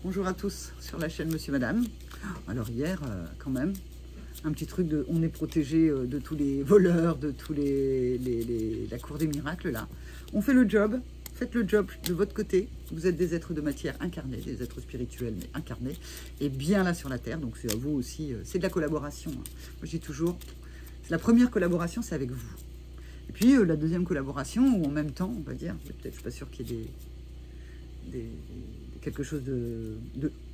Bonjour à tous sur la chaîne Monsieur Madame. Alors hier, quand même, un petit truc de... On est protégé de tous les voleurs, de tous la cour des miracles, là. On fait le job. Faites le job de votre côté. Vous êtes des êtres de matière incarnés, des êtres spirituels, mais incarnés. Et bien là sur la Terre. Donc c'est à vous aussi. C'est de la collaboration. Hein. Moi, je dis toujours, la première collaboration, c'est avec vous. Et puis la deuxième collaboration, où en même temps, on va dire, peut-être, je ne suis pas sûr qu'il y ait quelque chose de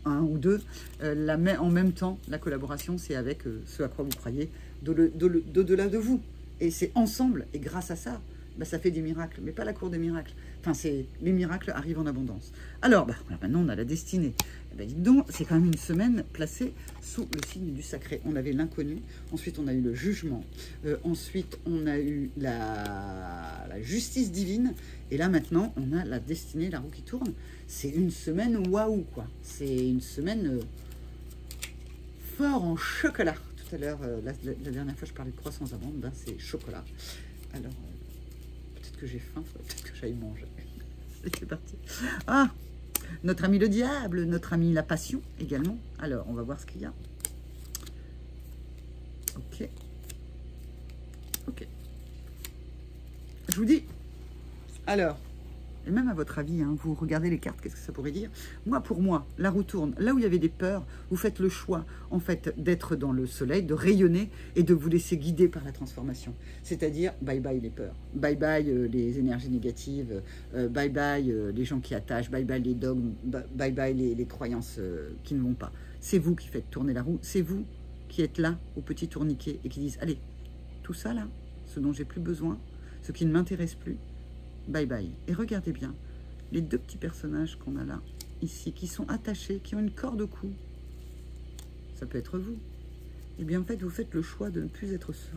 un ou deux, en même temps, la collaboration, c'est avec ce à quoi vous croyez, d'au-delà de vous. Et c'est ensemble, et grâce à ça, bah, ça fait des miracles, mais pas la cour des miracles. Enfin, les miracles arrivent en abondance. Alors, bah, maintenant, on a la destinée. Eh ben, dites donc, c'est quand même une semaine placée sous le signe du sacré. On avait l'inconnu, ensuite on a eu le jugement, ensuite on a eu la justice divine, et là maintenant, on a la destinée, la roue qui tourne. C'est une semaine waouh, quoi. C'est une semaine fort en chocolat. Tout à l'heure, la dernière fois, je parlais de croissants amandes, ben, c'est chocolat. Alors, peut-être que j'ai faim, peut-être que j'aille manger. Et c'est parti. Ah, notre ami le diable, notre ami la passion également. Alors, on va voir ce qu'il y a. Ok. Ok. Je vous dis. Alors, et même à votre avis, hein, vous regardez les cartes, qu'est-ce que ça pourrait dire? Moi, pour moi, la roue tourne. Là où il y avait des peurs, vous faites le choix, en fait, d'être dans le soleil, de rayonner et de vous laisser guider par la transformation. C'est-à-dire, bye-bye les peurs, bye-bye les énergies négatives, bye-bye les gens qui attachent, bye-bye les dogmes, bye-bye les croyances qui ne vont pas. C'est vous qui faites tourner la roue, c'est vous qui êtes là, au petit tourniquet, et qui disent, allez, tout ça là, ce dont j'ai plus besoin, ce qui ne m'intéresse plus, bye bye. Et regardez bien, les deux petits personnages qu'on a là, ici, qui sont attachés, qui ont une corde au cou. Ça peut être vous. Et bien en fait, vous faites le choix de ne plus être ça,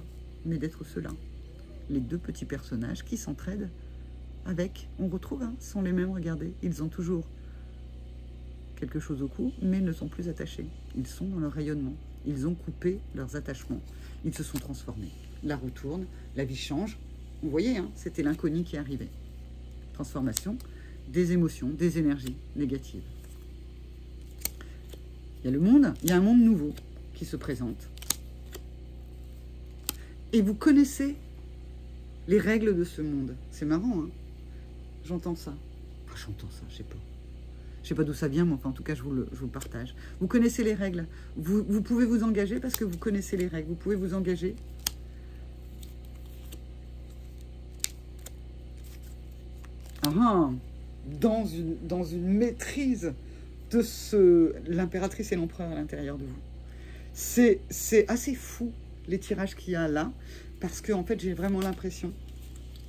mais d'être cela. Les deux petits personnages qui s'entraident avec, on retrouve, hein, sont les mêmes, regardez. Ils ont toujours quelque chose au cou, mais ne sont plus attachés. Ils sont dans leur rayonnement. Ils ont coupé leurs attachements. Ils se sont transformés. La roue tourne, la vie change. Vous voyez, hein, c'était l'inconnu qui arrivait. Transformation, des émotions, des énergies négatives. Il y a le monde, il y a un monde nouveau qui se présente. Et vous connaissez les règles de ce monde. C'est marrant, hein? J'entends ça. Enfin, j'entends ça, je sais pas. Je sais pas d'où ça vient, mais enfin, en tout cas, je vous le partage. Vous connaissez les règles. Vous pouvez vous engager parce que vous connaissez les règles. Vous pouvez vous engager. Dans une maîtrise de l'impératrice et l'empereur à l'intérieur de vous. C'est assez fou, les tirages qu'il y a là, parce que en fait, j'ai vraiment l'impression,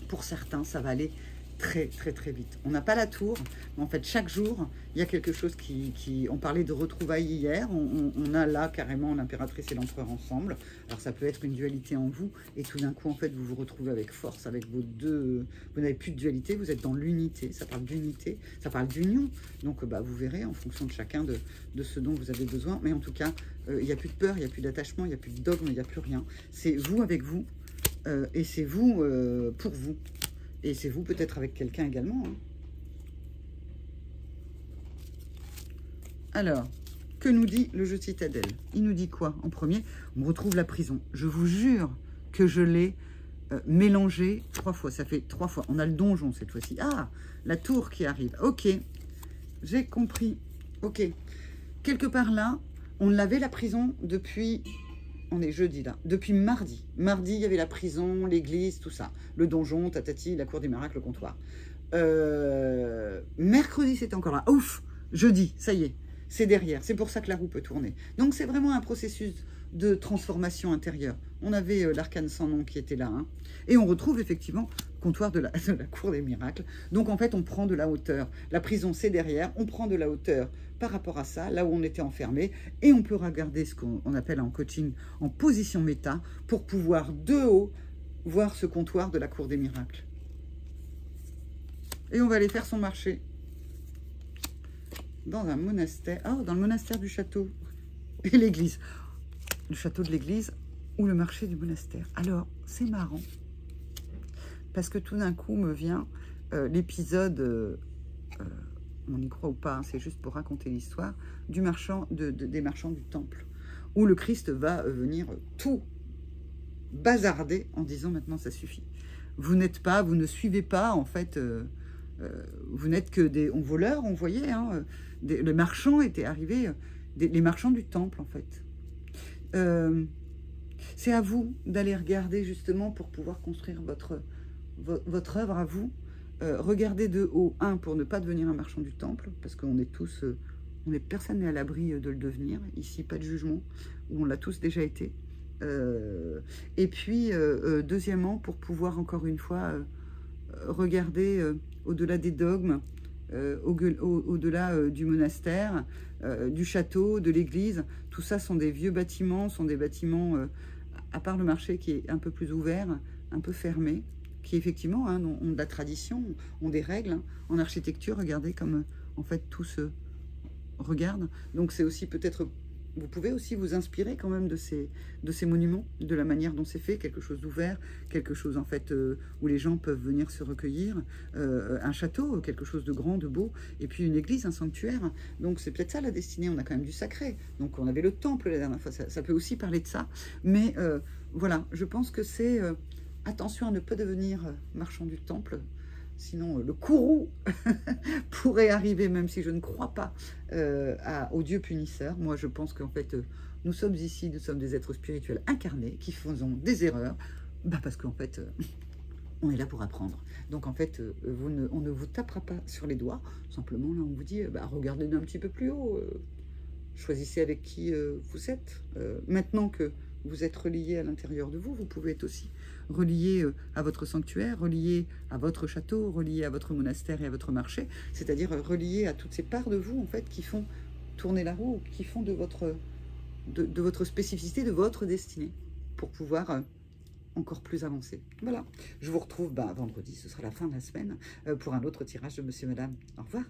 pour certains, ça va aller très, très, très vite. On n'a pas la tour, mais en fait, chaque jour, il y a quelque chose qui on parlait de retrouvailles hier, on a là carrément l'impératrice et l'empereur ensemble. Alors, ça peut être une dualité en vous, et tout d'un coup, en fait, vous vous retrouvez avec force, avec vos deux... Vous n'avez plus de dualité, vous êtes dans l'unité, ça parle d'unité, ça parle d'union. Donc, bah, vous verrez, en fonction de chacun de ce dont vous avez besoin, mais en tout cas, il n'y a plus de peur, il n'y a plus d'attachement, il n'y a plus de dogme, il n'y a plus rien. C'est vous avec vous, et c'est vous pour vous. Et c'est vous peut-être avec quelqu'un également. Hein. Alors, que nous dit le jeu Citadelle? Il nous dit quoi en premier? On retrouve la prison. Je vous jure que je l'ai mélangé 3 fois. Ça fait 3 fois. On a le donjon cette fois-ci. Ah, la tour qui arrive. Ok, j'ai compris. Ok. Quelque part là, on l'avait la prison depuis... On est jeudi là. Depuis mardi. Mardi, il y avait la prison, l'église, tout ça. Le donjon, tatati, la cour des miracles, le comptoir. Mercredi, c'était encore là. Ouf! Jeudi, ça y est. C'est derrière. C'est pour ça que la roue peut tourner. Donc, c'est vraiment un processus de transformation intérieure. On avait l'arcane sans nom qui était là. Hein, et on retrouve effectivement le comptoir de la cour des miracles. Donc, en fait, on prend de la hauteur. La prison, c'est derrière. On prend de la hauteur par rapport à ça, là où on était enfermé. Et on peut regarder ce qu'on appelle en coaching en position méta pour pouvoir de haut voir ce comptoir de la cour des miracles. Et on va aller faire son marché dans un monastère. Oh, dans le monastère du château et l'église. Le château de l'église ou le marché du monastère. Alors, c'est marrant. Parce que tout d'un coup me vient l'épisode on y croit ou pas, hein, c'est juste pour raconter l'histoire, des marchands du temple, où le Christ va venir tout bazarder en disant maintenant ça suffit. Vous ne suivez pas, en fait, vous n'êtes que des voleurs, on voyait, hein, les marchands étaient arrivés, les marchands du temple, en fait. C'est à vous d'aller regarder, justement, pour pouvoir construire votre œuvre à vous. Regardez de haut, pour ne pas devenir un marchand du temple, parce qu'on est tous, personne n'est à l'abri de le devenir, ici, pas de jugement, où on l'a tous déjà été. Et puis, deuxièmement, pour pouvoir, encore une fois, regarder au-delà des dogmes, au-delà du monastère, du château, de l'église. Tout ça sont des vieux bâtiments, sont des bâtiments, à part le marché qui est un peu plus ouvert, un peu fermé, qui effectivement hein, ont de la tradition, ont des règles. Hein. En architecture, regardez comme en fait tout se regarde. Donc c'est aussi peut-être... Vous pouvez aussi vous inspirer quand même de ces monuments, de la manière dont c'est fait, quelque chose d'ouvert, quelque chose en fait où les gens peuvent venir se recueillir, un château, quelque chose de grand, de beau, et puis une église, un sanctuaire. Donc c'est peut-être ça la destinée, on a quand même du sacré. Donc on avait le temple la dernière fois, ça peut aussi parler de ça. Mais voilà, je pense que c'est attention à ne pas devenir marchand du temple. Sinon, le courroux pourrait arriver, même si je ne crois pas au Dieu punisseur. Moi, je pense qu'en fait, nous sommes ici, nous sommes des êtres spirituels incarnés qui faisons des erreurs, parce qu'en fait, on est là pour apprendre. Donc, en fait, on ne vous tapera pas sur les doigts. Simplement, là, on vous dit, regardez un petit peu plus haut. Choisissez avec qui vous êtes. Maintenant que vous êtes relié à l'intérieur de vous, vous pouvez être aussi relié à votre sanctuaire, relié à votre château, relié à votre monastère et à votre marché, c'est-à-dire relié à toutes ces parts de vous, en fait, qui font tourner la roue, qui font de votre spécificité, de votre destinée, pour pouvoir encore plus avancer. Voilà, je vous retrouve vendredi, ce sera la fin de la semaine, pour un autre tirage de Monsieur Madame. Au revoir.